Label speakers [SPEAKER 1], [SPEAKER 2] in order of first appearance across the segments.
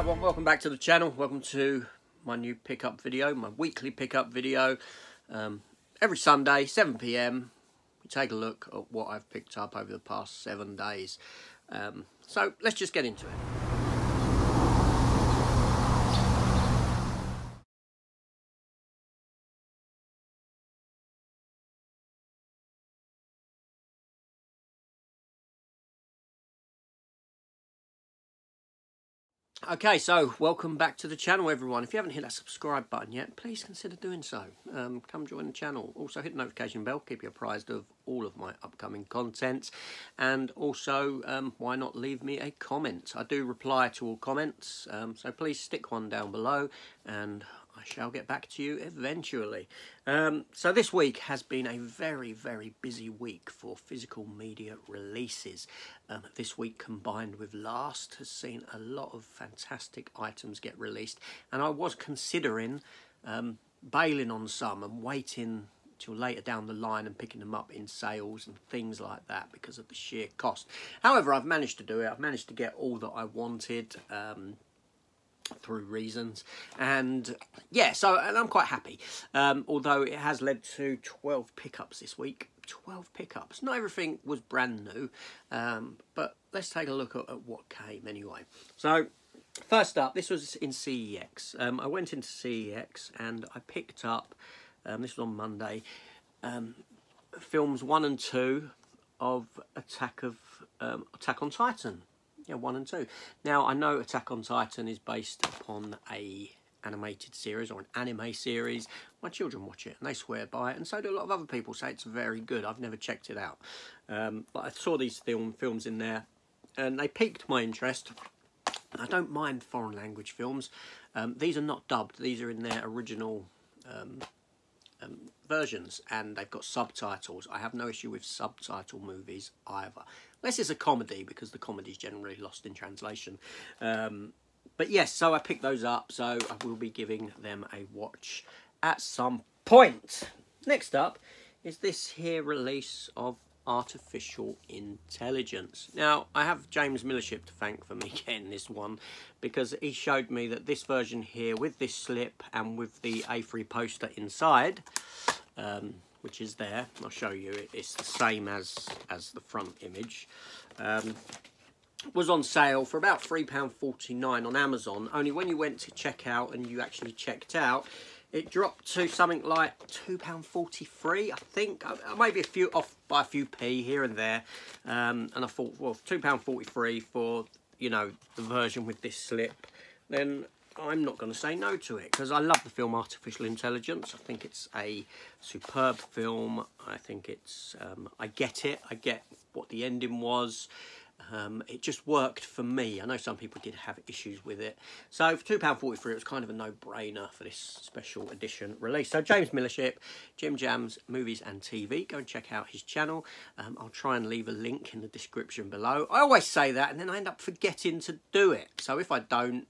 [SPEAKER 1] everyone, welcome back to the channel. Welcome to my new pickup video, my weekly pickup video. Every Sunday, 7 PM, we take a look at what I've picked up over the past 7 days. So let's just get into it. Okay, so welcome back to the channel, everyone. If you haven't hit that subscribe button yet, please consider doing so. Come join the channel. Also hit the notification bell, keep you apprised of all of my upcoming content. And also, why not leave me a comment? I do reply to all comments, so please stick one down below and I shall get back to you eventually. So this week has been a very, very busy week for physical media releases. This week combined with last has seen a lot of fantastic items get released, and I was considering bailing on some and waiting till later down the line and picking them up in sales and things like that because of the sheer cost. However, I've managed to do it. I've managed to get all that I wanted through reasons, and yeah, and I'm quite happy, although it has led to 12 pickups this week. 12 pickups. Not everything was brand new, but let's take a look at what came anyway. So first up, this was in CEX. I went into CEX and I picked up, this was on Monday, films 1 and 2 of Attack on Titan. Yeah, 1 and 2. Now, I know Attack on Titan is based upon a animated series or an anime series. My children watch it and they swear by it, and so do a lot of other people say it's very good. I've never checked it out. But I saw these films in there and they piqued my interest. I don't mind foreign language films. These are not dubbed. These are in their original versions, and they've got subtitles. I have no issue with subtitle movies either, unless it's a comedy, because the comedy is generally lost in translation. But yes, so I picked those up, so I will be giving them a watch at some point. Next up is this here release of Artificial Intelligence. Now, I have James Millership to thank for me getting this one, because he showed me that this version here with this slip and with the A3 poster inside, which is there, I'll show you, it's the same as the front image, was on sale for about £3.49 on Amazon. Only when you went to check out and you actually checked out, it dropped to something like £2.43, I think. Maybe off by a few p here and there. And I thought, well, £2.43 for, you know, the version with this slip, then I'm not going to say no to it, because I love the film Artificial Intelligence. I think it's a superb film. I think it's, I get it. I get what the ending was. It just worked for me. I know some people did have issues with it. So for £2.43, it was kind of a no-brainer for this special edition release. So James Millership, Jim Jam's Movies and TV. Go and check out his channel. I'll try and leave a link in the description below. I always say that, and then I end up forgetting to do it. So if I don't,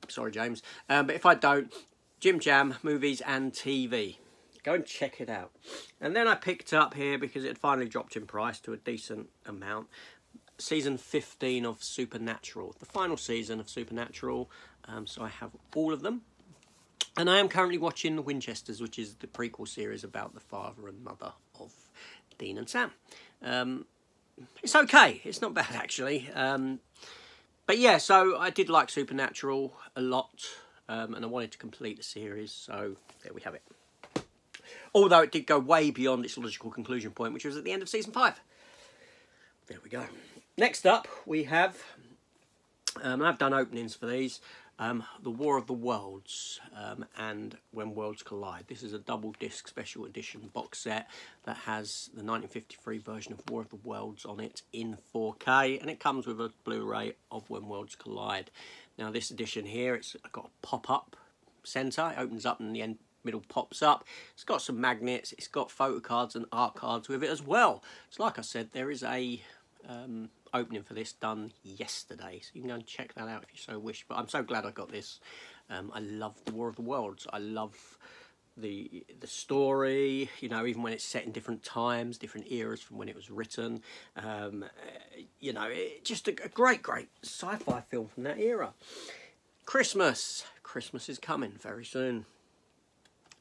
[SPEAKER 1] sorry James, but if I don't, Jim Jam, Movies and TV. Go and check it out. And then I picked up here, because it had finally dropped in price to a decent amount, season 15 of Supernatural, the final season of Supernatural. So I have all of them, and I am currently watching The Winchesters, which is the prequel series about the father and mother of Dean and Sam. It's okay, it's not bad actually, but yeah, so I did like Supernatural a lot, and I wanted to complete the series, so there we have it. Although it did go way beyond its logical conclusion point, which was at the end of season 5. There we go. Next up, we have, I've done openings for these, The War of the Worlds and When Worlds Collide. This is a double disc special edition box set that has the 1953 version of War of the Worlds on it in 4K, and it comes with a Blu-ray of When Worlds Collide. Now this edition here, it's got a pop-up centre. It opens up and the middle pops up. It's got some magnets. It's got photo cards and art cards with it as well. So like I said, there is a opening for this done yesterday, so you can go and check that out if you so wish. But I'm so glad I got this. I love The War of the Worlds. I love the story, you know, even when it's set in different times, different eras from when it was written. You know, just a great sci-fi film from that era. Christmas is coming very soon.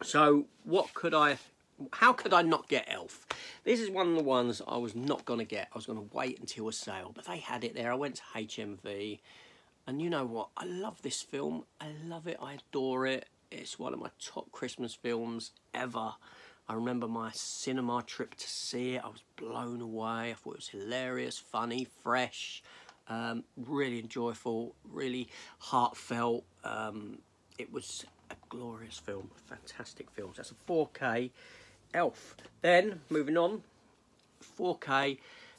[SPEAKER 1] So how could I not get Elf? This is one of the ones I was not going to get. I was going to wait until a sale, but they had it there. I went to HMV, and you know what? I love this film. I love it. I adore it. It's one of my top Christmas films ever. I remember my cinema trip to see it. I was blown away. I thought it was hilarious, funny, fresh, really enjoyable, really heartfelt. It was a glorious film, a fantastic film. So that's a 4K Elf. Then, moving on, 4K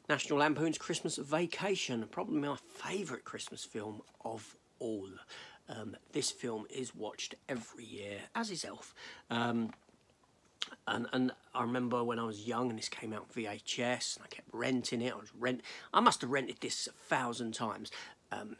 [SPEAKER 1] National Lampoon's Christmas Vacation. Probably my favourite Christmas film of all. This film is watched every year, as is Elf. And I remember when I was young and this came out on VHS, and I kept renting it. I must have rented this 1,000 times.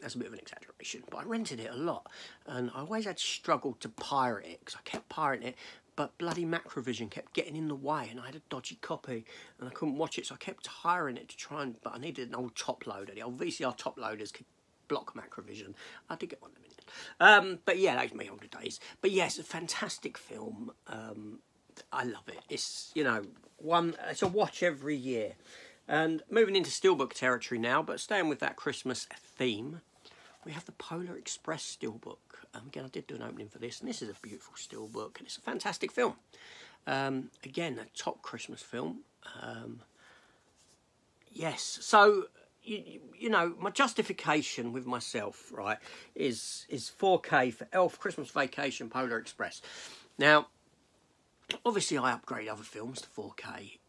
[SPEAKER 1] That's a bit of an exaggeration, but I rented it a lot. And I always had struggled to pirate it, because I kept pirating it, but bloody Macrovision kept getting in the way, and I had a dodgy copy, and I couldn't watch it, so I kept hiring it to try and... But I needed an old top loader. The old VCR top loaders could block Macrovision. I did get one in a minute. But yeah, those were my older days. But yes, a fantastic film. I love it. It's, you know, it's a watch every year. And moving into Steelbook territory now, but staying with that Christmas theme, we have the Polar Express Steelbook. Again, I did do an opening for this, and this is a beautiful Steelbook, and it's a fantastic film. Again, a top Christmas film. Yes, so... You know, my justification with myself, right, is 4K for Elf, Christmas Vacation, Polar Express. Now, obviously I upgrade other films to 4K,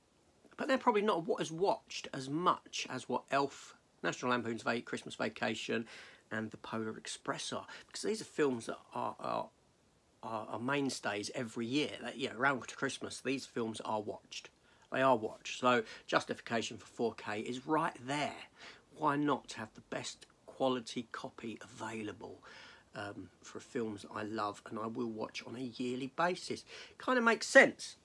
[SPEAKER 1] but they're probably not as watched as much as what Elf, National Lampoon's Christmas Vacation, and the Polar Express are, because these are films that are mainstays every year. You know, around Christmas, these films are watched. They are watched, so justification for 4K is right there. Why not have the best quality copy available for films that I love and I will watch on a yearly basis? Kind of makes sense.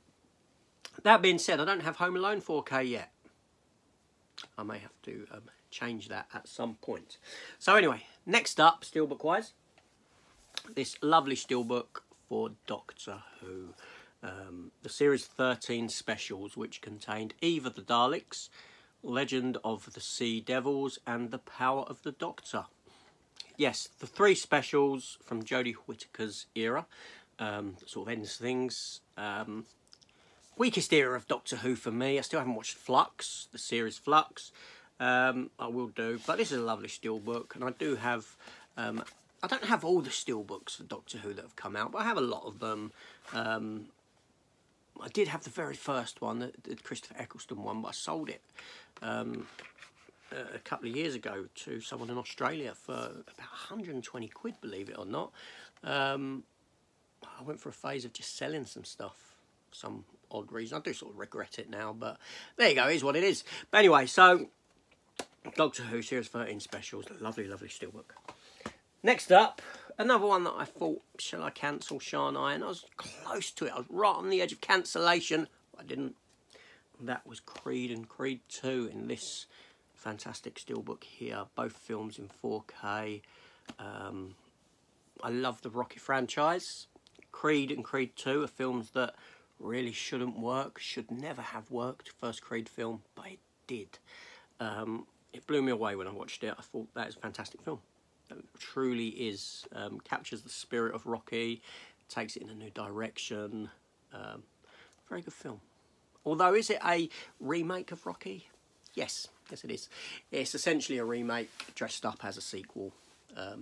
[SPEAKER 1] That being said, I don't have Home Alone 4K yet. I may have to change that at some point. So anyway, next up, Steelbook-wise, this lovely Steelbook for Doctor Who. The Series 13 specials, which contained Eve of the Daleks, Legend of the Sea Devils, and The Power of the Doctor. Yes, the 3 specials from Jodie Whittaker's era, sort of ends things. Weakest era of Doctor Who for me. I still haven't watched Flux, the series Flux. I will do, but this is a lovely Steelbook, and I do have... I don't have all the Steelbooks for Doctor Who that have come out, but I have a lot of them. I did have the very first one, the Christopher Eccleston one, but I sold it a couple of years ago to someone in Australia for about 120 quid, believe it or not. I went for a phase of just selling some stuff for some odd reason. I do sort of regret it now, but there you go, it is what it is. But anyway, so Doctor Who Series 13 specials, lovely, lovely Steelbook. Next up, another one that I thought, shall I cancel, shan't I? And I was close to it. I was right on the edge of cancellation, but I didn't. And that was Creed and Creed 2 in this fantastic Steelbook here. Both films in 4K. I love the Rocky franchise. Creed and Creed 2 are films that really shouldn't work, should never have worked. First Creed film, but it did. It blew me away when I watched it. I thought that is a fantastic film. It truly is, captures the spirit of Rocky, takes it in a new direction. Very good film. Although, is it a remake of Rocky? Yes, yes it is. It's essentially a remake dressed up as a sequel. A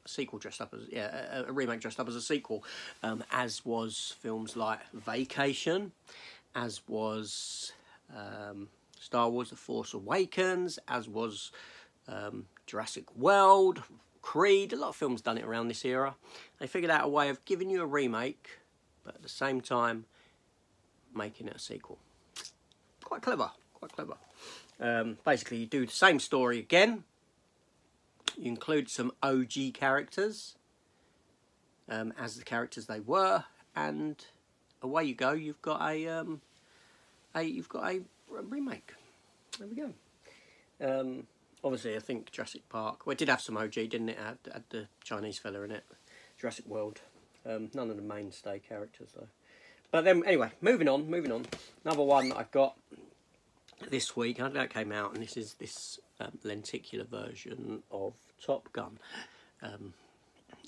[SPEAKER 1] remake dressed up as a sequel, as was films like Vacation, as was Star Wars The Force Awakens, as was Jurassic World, Creed. A lot of films done it around this era. They figured out a way of giving you a remake, but at the same time making it a sequel. Quite clever, quite clever. Basically, you do the same story again. You include some OG characters as the characters they were, and away you go. You've got a remake. There we go. Obviously, I think Jurassic Park. Well, it did have some OG, didn't it? It had the Chinese fella in it. Jurassic World. None of the mainstay characters though. But then, anyway, moving on. Another one that I've got this week. I know it came out, and this is this lenticular version of Top Gun.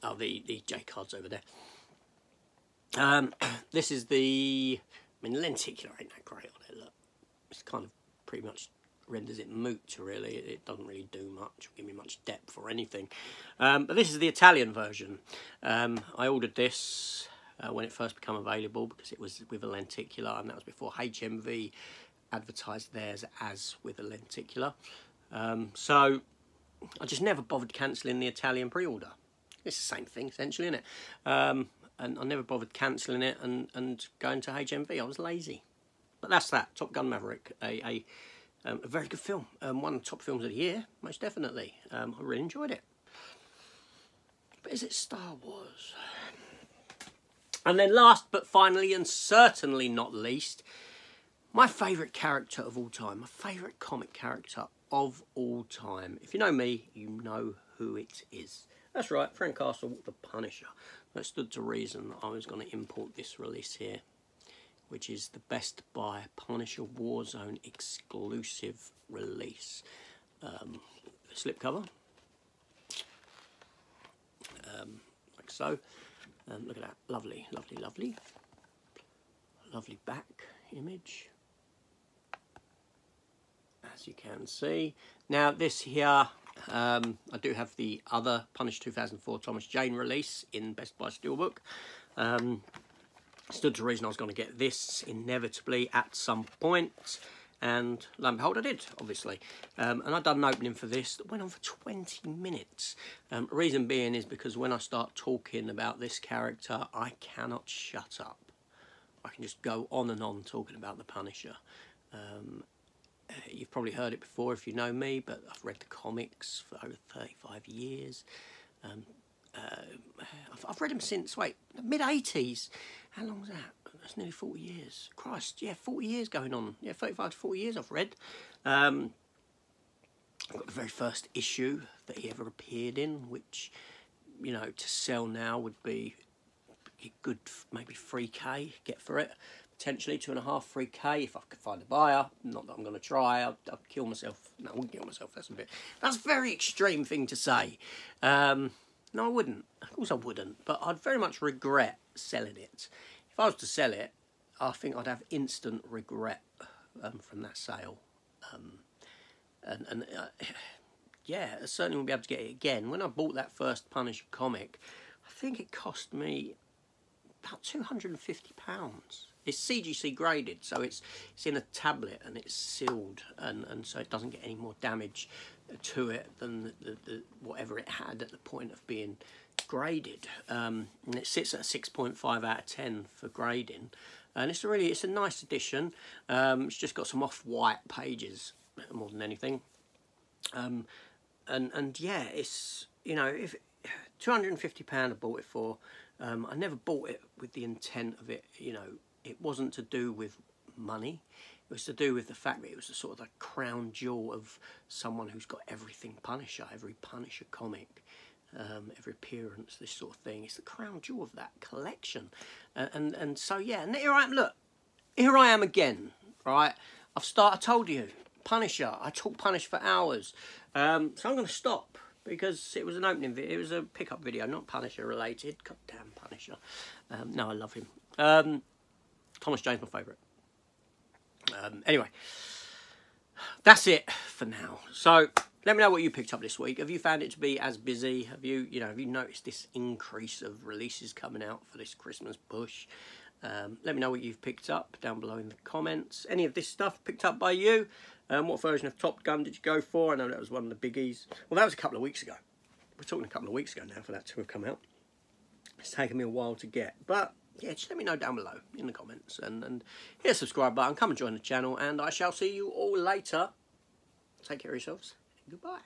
[SPEAKER 1] Oh, the J cards over there. This is the. I mean, lenticular ain't that great on it. Look, it's kind of pretty much renders it moot. Really, it doesn't really do much, give me much depth or anything. But this is the Italian version. I ordered this when it first became available because it was with a lenticular, and that was before HMV advertised theirs as with a lenticular. So I just never bothered cancelling the Italian pre-order. It's the same thing essentially, isn't it? And I never bothered cancelling it and going to HMV. I was lazy. But that's that. Top Gun Maverick, a very good film. One of the top films of the year, most definitely. I really enjoyed it. But is it Star Wars? And then last but finally, and certainly not least, my favourite character of all time. My favourite comic character of all time. If you know me, you know who it is. That's right, Frank Castle, the Punisher. That stood to reason that I was going to import this release here, which is the Best Buy Punisher Warzone exclusive release. Slipcover, like so. Look at that, lovely, lovely, lovely. Lovely back image, as you can see. Now this here, I do have the other Punisher 2004 Thomas Jane release in Best Buy Steelbook. Stood to reason I was going to get this inevitably at some point, and lo and behold I did, obviously. And I'd done an opening for this that went on for 20 minutes. Reason being is because when I start talking about this character, I cannot shut up. I can just go on and on talking about the Punisher. You've probably heard it before if you know me, but I've read the comics for over 35 years. I've read them since, the mid-80s. How long was that? That's nearly 40 years. Christ, yeah, 40 years going on. Yeah, 35 to 40 years I've read. I've got the very first issue that he ever appeared in, which, you know, to sell now would be a good, maybe 3k, get for it. Potentially 2.5, 3k if I could find a buyer. Not that I'm going to try. I'd kill myself. No, I wouldn't kill myself. That's a very extreme thing to say. No, I wouldn't. Of course I wouldn't. But I'd very much regret selling it. If I was to sell it, I think I'd have instant regret from that sale. Yeah, I certainly won't be able to get it again. When I bought that first Punisher comic, I think it cost me about £250. It's CGC graded, so it's in a tablet and it's sealed, and so it doesn't get any more damage to it than the whatever it had at the point of being graded. And it sits at a 6.5 out of 10 for grading, and it's a nice edition. It's just got some off-white pages more than anything. And yeah, it's, you know, if £250 I bought it for. I never bought it with the intent of it, you know. It wasn't to do with money. It was to do with the fact that it was a sort of the crown jewel of someone who's got everything Punisher, every Punisher comic, every appearance, this sort of thing. It's the crown jewel of that collection. And so, yeah, and here I am, look. Here I am again, right? I told you, Punisher. I talk Punisher for hours. So I'm going to stop, because it was an opening video. It was a pickup video, not Punisher related. God damn Punisher. No, I love him. Thomas Jane's my favourite. Anyway, that's it for now. So let me know what you picked up this week. Have you found it to be as busy? Have you noticed this increase of releases coming out for this Christmas push? Let me know what you've picked up down below in the comments. Any of this stuff picked up by you? What version of Top Gun did you go for? I know that was one of the biggies. Well, that was a couple of weeks ago. We're talking a couple of weeks ago now for that to have come out. It's taken me a while to get, but yeah, just let me know down below in the comments, and hit the subscribe button, come and join the channel, and I shall see you all later. Take care of yourselves, and goodbye.